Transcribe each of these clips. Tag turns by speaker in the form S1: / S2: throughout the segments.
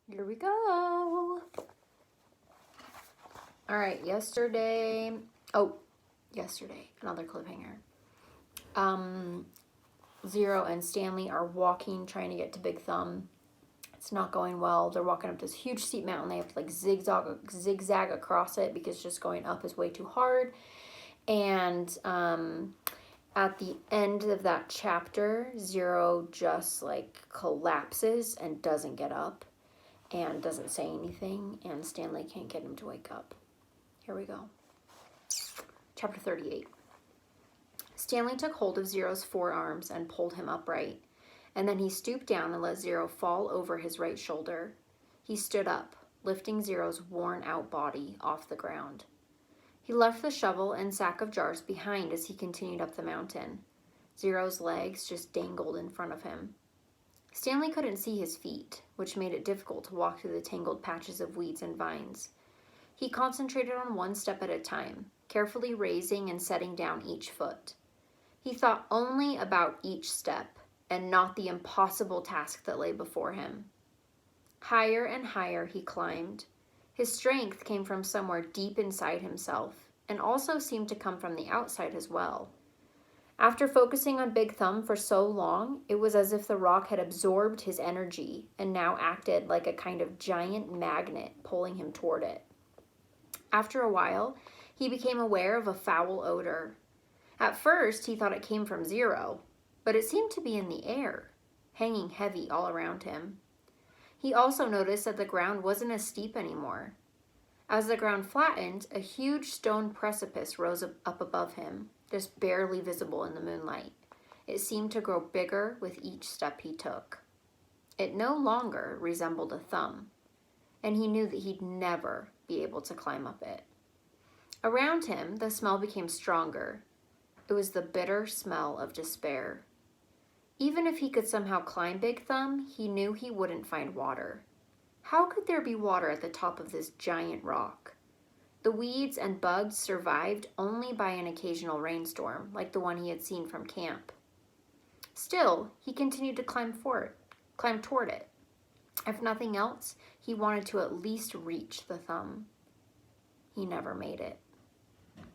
S1: Here we go. All right, yesterday, another cliffhanger. Zero and Stanley are walking, trying to get to Big Thumb. It's not going well. They're walking up this huge steep mountain. They have to like zigzag across it because just going up is way too hard. And at the end of that chapter, Zero just like collapses and doesn't get up and doesn't say anything, and Stanley can't get him to wake up. Here we go. Chapter 38. Stanley took hold of Zero's forearms and pulled him upright, and then he stooped down and let Zero fall over his right shoulder. He stood up, lifting Zero's worn-out body off the ground. He left the shovel and sack of jars behind as he continued up the mountain. Zero's legs just dangled in front of him. Stanley couldn't see his feet, which made it difficult to walk through the tangled patches of weeds and vines. He concentrated on one step at a time, carefully raising and setting down each foot. He thought only about each step and not the impossible task that lay before him. Higher and higher he climbed. His strength came from somewhere deep inside himself and also seemed to come from the outside as well. After focusing on Big Thumb for so long, it was as if the rock had absorbed his energy and now acted like a kind of giant magnet pulling him toward it. After a while, he became aware of a foul odor. At first, he thought it came from Zero, but it seemed to be in the air, hanging heavy all around him. He also noticed that the ground wasn't as steep anymore. As the ground flattened, a huge stone precipice rose up above him, just barely visible in the moonlight. It seemed to grow bigger with each step he took. It no longer resembled a thumb, and he knew that he'd never be able to climb up it. Around him, the smell became stronger. It was the bitter smell of despair. Even if he could somehow climb Big Thumb, he knew he wouldn't find water. How could there be water at the top of this giant rock? The weeds and bugs survived only by an occasional rainstorm, like the one he had seen from camp. Still, he continued to climb toward it. If nothing else, he wanted to at least reach the thumb. He never made it.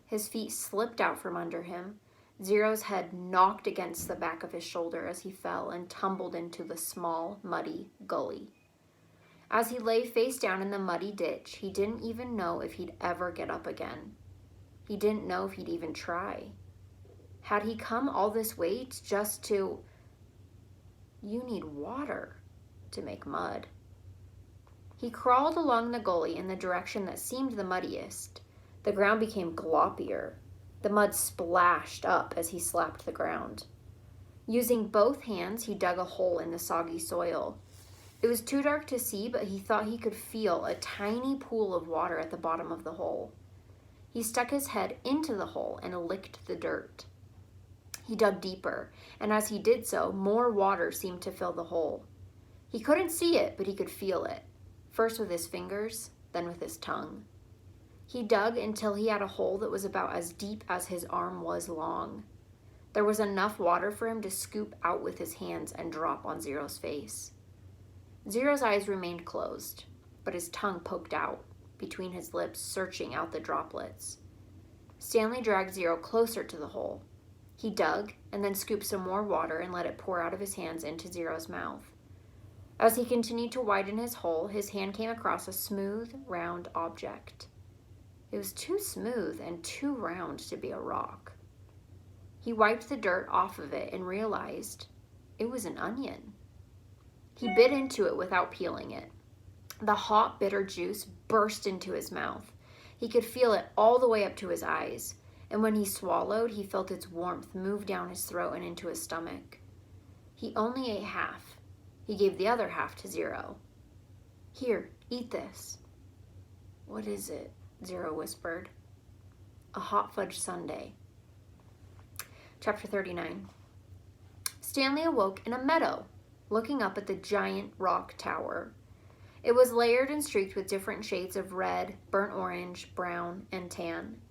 S1: His feet slipped out from under him. Zero's head knocked against the back of his shoulder as he fell and tumbled into the small, muddy gully. As he lay face down in the muddy ditch, he didn't even know if he'd ever get up again. He didn't know if he'd even try. Had he come all this way just to... You need water to make mud. He crawled along the gully in the direction that seemed the muddiest. The ground became gloppier. The mud splashed up as he slapped the ground. Using both hands, he dug a hole in the soggy soil. It was too dark to see, but he thought he could feel a tiny pool of water at the bottom of the hole. He stuck his head into the hole and licked the dirt. He dug deeper, and as he did so, more water seemed to fill the hole. He couldn't see it, but he could feel it, first with his fingers, then with his tongue. He dug until he had a hole that was about as deep as his arm was long. There was enough water for him to scoop out with his hands and drop on Zero's face. Zero's eyes remained closed, but his tongue poked out between his lips, searching out the droplets. Stanley dragged Zero closer to the hole. He dug and then scooped some more water and let it pour out of his hands into Zero's mouth. As he continued to widen his hole, his hand came across a smooth, round object. It was too smooth and too round to be a rock. He wiped the dirt off of it and realized it was an onion. He bit into it without peeling it. The hot, bitter juice burst into his mouth. He could feel it all the way up to his eyes, and when he swallowed, he felt its warmth move down his throat and into his stomach. He only ate half. He gave the other half to Zero. "Here, eat this." "What is it?" Zero whispered. "A hot fudge sundae." Chapter 39. Stanley awoke in a meadow, looking up at the giant rock tower. It was layered and streaked with different shades of red, burnt orange, brown, and tan.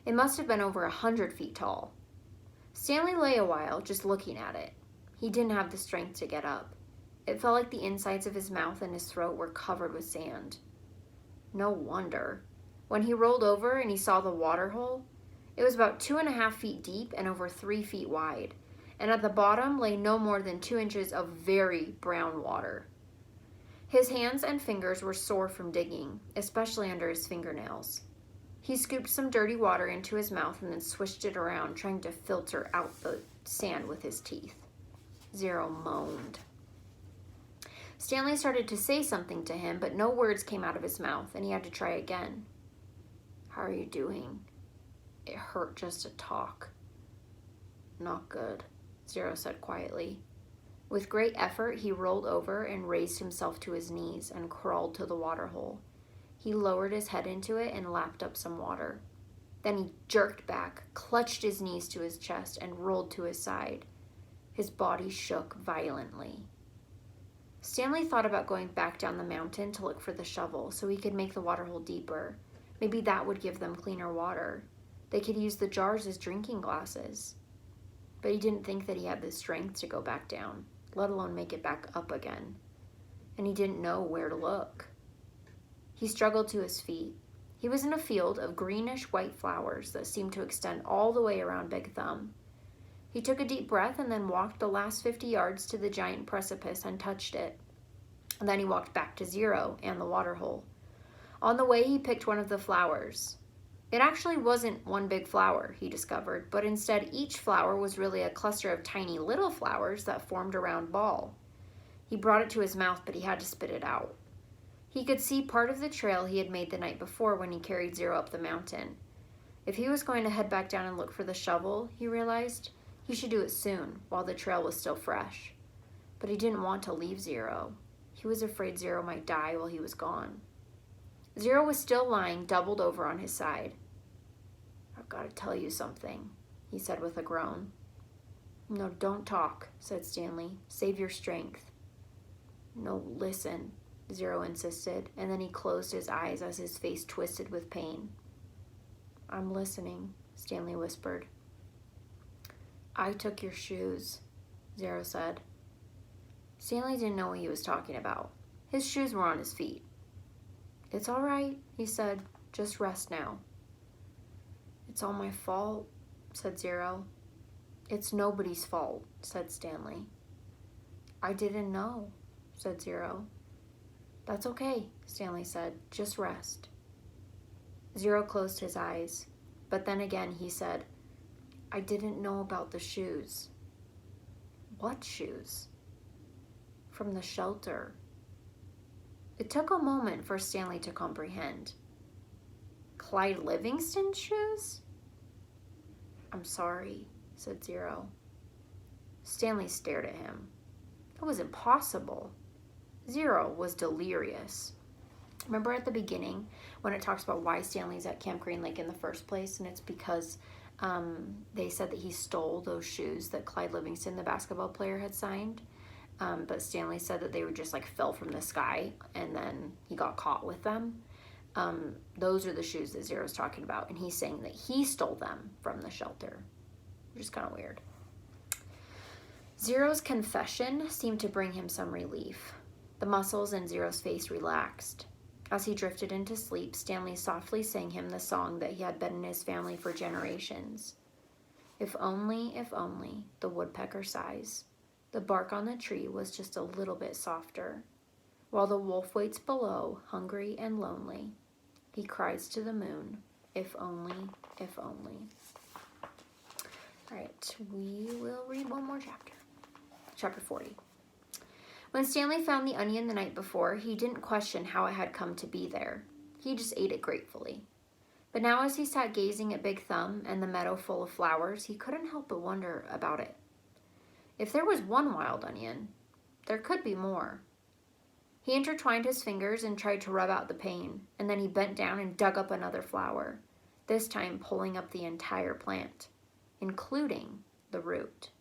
S1: It must have been over 100 feet tall. Stanley lay a while just looking at it. He didn't have the strength to get up. It felt like the insides of his mouth and his throat were covered with sand. No wonder. When he rolled over and he saw the water hole, it was about 2.5 feet deep and over 3 feet wide, and at the bottom lay no more than 2 inches of very brown water. His hands and fingers were sore from digging, especially under his fingernails. He scooped some dirty water into his mouth and then swished it around, trying to filter out the sand with his teeth. Zero moaned. Stanley started to say something to him, but no words came out of his mouth, and he had to try again. How are you doing? It hurt just to talk. Not good, Zero said quietly. With great effort, he rolled over and raised himself to his knees and crawled to the water hole. He lowered his head into it and lapped up some water. Then he jerked back, clutched his knees to his chest, and rolled to his side. His body shook violently. Stanley thought about going back down the mountain to look for the shovel so he could make the waterhole deeper. Maybe that would give them cleaner water. They could use the jars as drinking glasses. But he didn't think that he had the strength to go back down, let alone make it back up again. And he didn't know where to look. He struggled to his feet. He was in a field of greenish-white flowers that seemed to extend all the way around Big Thumb. He took a deep breath and then walked the last 50 yards to the giant precipice and touched it. And then he walked back to Zero and the waterhole. On the way, he picked one of the flowers. It actually wasn't one big flower, he discovered, but instead each flower was really a cluster of tiny little flowers that formed a round ball. He brought it to his mouth, but he had to spit it out. He could see part of the trail he had made the night before when he carried Zero up the mountain. If he was going to head back down and look for the shovel, he realized, he should do it soon, while the trail was still fresh. But he didn't want to leave Zero. He was afraid Zero might die while he was gone. Zero was still lying, doubled over on his side. I've got to tell you something, he said with a groan. No, don't talk, said Stanley. Save your strength. No, listen, Zero insisted, and then he closed his eyes as his face twisted with pain. I'm listening, Stanley whispered. I took your shoes, Zero said. Stanley didn't know what he was talking about. His shoes were on his feet. It's all right, he said. Just rest now. It's all my fault, said Zero. It's nobody's fault, said Stanley. I didn't know, said Zero. That's okay, Stanley said. Just rest. Zero closed his eyes, but then again he said, I didn't know about the shoes. What shoes? From the shelter. It took a moment for Stanley to comprehend. Clyde Livingston's shoes? I'm sorry, said Zero. Stanley stared at him. That was impossible. Zero was delirious. Remember at the beginning when it talks about why Stanley's at Camp Green Lake in the first place, and it's because they said that he stole those shoes that Clyde Livingston, the basketball player, had signed. But Stanley said that they were just like fell from the sky and then he got caught with them. Those are the shoes that Zero's talking about, and he's saying that he stole them from the shelter, which is kind of weird. Zero's confession seemed to bring him some relief. The muscles in Zero's face relaxed. As he drifted into sleep, Stanley softly sang him the song that he had been in his family for generations. If only, the woodpecker sighs. The bark on the tree was just a little bit softer. While the wolf waits below, hungry and lonely, he cries to the moon, if only, if only. All right, we will read one more chapter. Chapter 40. When Stanley found the onion the night before, he didn't question how it had come to be there. He just ate it gratefully. But now as he sat gazing at Big Thumb and the meadow full of flowers, he couldn't help but wonder about it. If there was one wild onion, there could be more. He intertwined his fingers and tried to rub out the pain, and then he bent down and dug up another flower, this time pulling up the entire plant, including the root.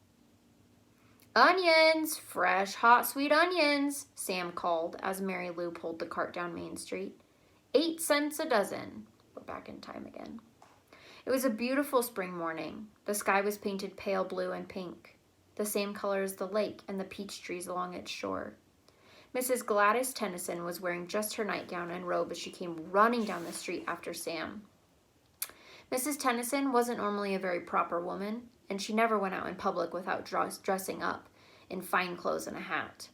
S1: Onions! Fresh, hot, sweet onions, Sam called as Mary Lou pulled the cart down Main Street. 8 cents a dozen. We're back in time again. It was a beautiful spring morning. The sky was painted pale blue and pink, the same color as the lake and the peach trees along its shore. Mrs. Gladys Tennyson was wearing just her nightgown and robe as she came running down the street after Sam. Mrs. Tennyson wasn't normally a very proper woman, and she never went out in public without dressing up in fine clothes and a hat.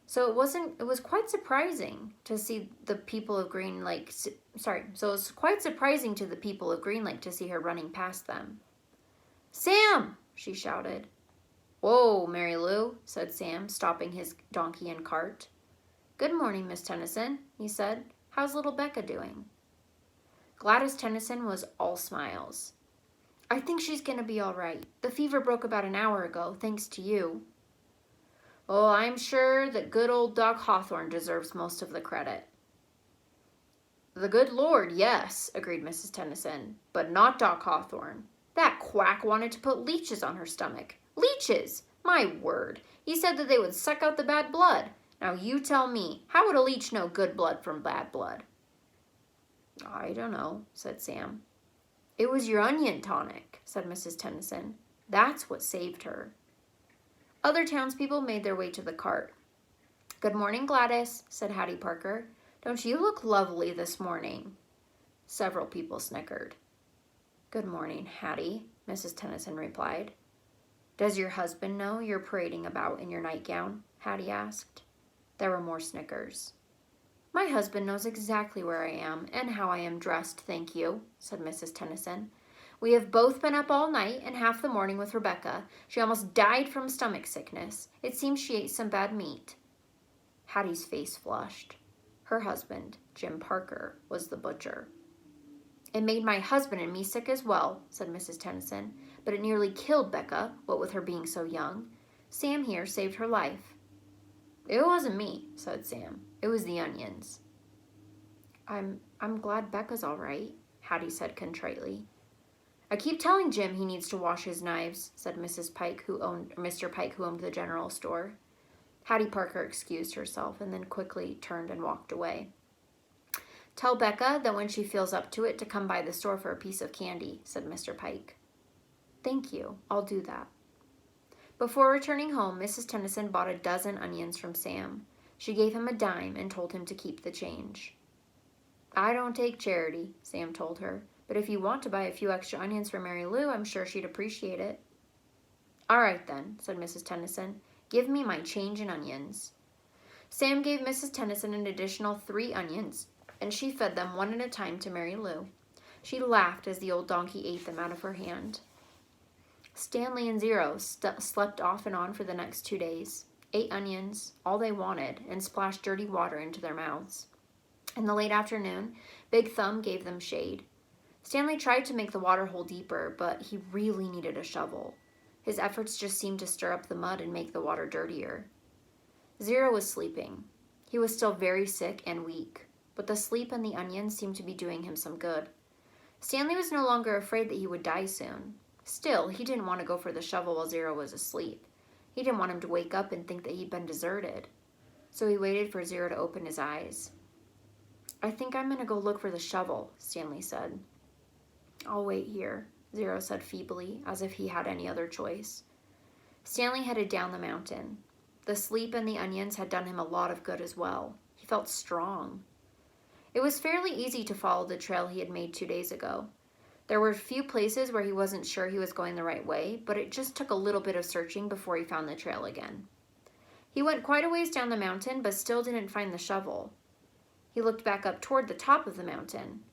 S1: So it was quite surprising to see the people of Green Lake, so it was quite surprising to the people of Green Lake to see her running past them. "Sam!" she shouted. "Whoa, Mary Lou," said Sam, stopping his donkey and cart. "Good morning, Miss Tennyson," he said. "How's little Becca doing?" Gladys Tennyson was all smiles. "I think she's going to be all right. The fever broke about an hour ago, thanks to you." "Oh, I'm sure that good old Doc Hawthorne deserves most of the credit." "The good Lord, yes," agreed Mrs. Tennyson, "but not Doc Hawthorne. That quack wanted to put leeches on her stomach. Leeches! My word! He said that they would suck out the bad blood. Now you tell me, how would a leech know good blood from bad blood?" "I don't know," said Sam. "It was your onion tonic," said Mrs. Tennyson. "That's what saved her." Other townspeople made their way to the cart. "Good morning, Gladys," said Hattie Parker. "Don't you look lovely this morning?" Several people snickered. "Good morning, Hattie," Mrs. Tennyson replied. "Does your husband know you're parading about in your nightgown?" Hattie asked. There were more snickers. "My husband knows exactly where I am and how I am dressed, thank you," said Mrs. Tennyson. "We have both been up all night and half the morning with Rebecca. She almost died from stomach sickness. It seems she ate some bad meat." Hattie's face flushed. Her husband, Jim Parker, was the butcher. "It made my husband and me sick as well," said Mrs. Tennyson, "but it nearly killed Becca, what with her being so young. Sam here saved her life." "It wasn't me," said Sam. "It was the onions." I'm glad Becca's all right," Hattie said contritely. "I keep telling Jim he needs to wash his knives," said Mr. Pike, who owned the general store. Hattie Parker excused herself and then quickly turned and walked away. "Tell Becca that when she feels up to it to come by the store for a piece of candy," said Mr. Pike. "Thank you. I'll do that." Before returning home, Mrs. Tennyson bought a dozen onions from Sam. She gave him a dime and told him to keep the change. "I don't take charity," Sam told her, "but if you want to buy a few extra onions for Mary Lou, I'm sure she'd appreciate it." "All right then," said Mrs. Tennyson. "Give me my change in onions." Sam gave Mrs. Tennyson an additional 3 onions, and she fed them one at a time to Mary Lou. She laughed as the old donkey ate them out of her hand. Stanley and Zero slept off and on for the next 2 days, ate onions, all they wanted, and splashed dirty water into their mouths. In the late afternoon, Big Thumb gave them shade. Stanley tried to make the water hole deeper, but he really needed a shovel. His efforts just seemed to stir up the mud and make the water dirtier. Zero was sleeping. He was still very sick and weak, but the sleep and the onions seemed to be doing him some good. Stanley was no longer afraid that he would die soon. Still, he didn't want to go for the shovel while Zero was asleep. He didn't want him to wake up and think that he'd been deserted. So he waited for Zero to open his eyes. "I think I'm going to go look for the shovel," Stanley said. "I'll wait here," Zero said feebly, as if he had any other choice. Stanley headed down the mountain. The sleep and the onions had done him a lot of good as well. He felt strong. It was fairly easy to follow the trail he had made 2 days ago. There were a few places where he wasn't sure he was going the right way, but it just took a little bit of searching before he found the trail again. He went quite a ways down the mountain, but still didn't find the shovel. He looked back up toward the top of the mountain.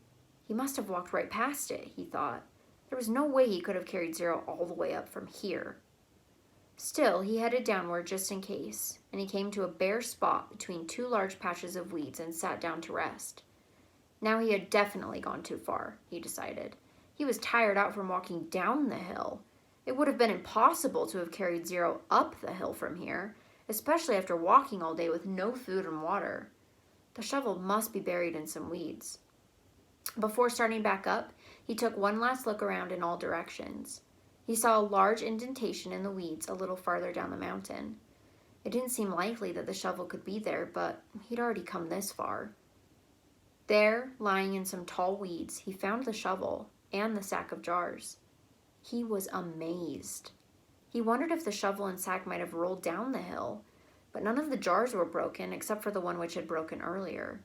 S1: He must have walked right past it, he thought. There was no way he could have carried Zero all the way up from here. Still, he headed downward just in case, and he came to a bare spot between 2 large patches of weeds and sat down to rest. Now he had definitely gone too far, he decided. He was tired out from walking down the hill. It would have been impossible to have carried Zero up the hill from here, especially after walking all day with no food and water. The shovel must be buried in some weeds. Before starting back up, he took one last look around in all directions. He saw a large indentation in the weeds a little farther down the mountain. It didn't seem likely that the shovel could be there, but he'd already come this far. There, lying in some tall weeds, he found the shovel and the sack of jars. He was amazed. He wondered if the shovel and sack might have rolled down the hill. but none of the jars were broken except for the one which had broken earlier.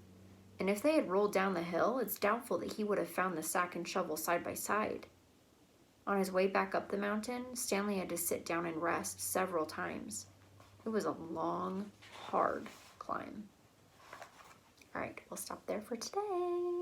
S1: And if they had rolled down the hill, it's doubtful that he would have found the sack and shovel side by side. On his way back up the mountain, Stanley had to sit down and rest several times. It was a long, hard climb. All right, we'll stop there for today.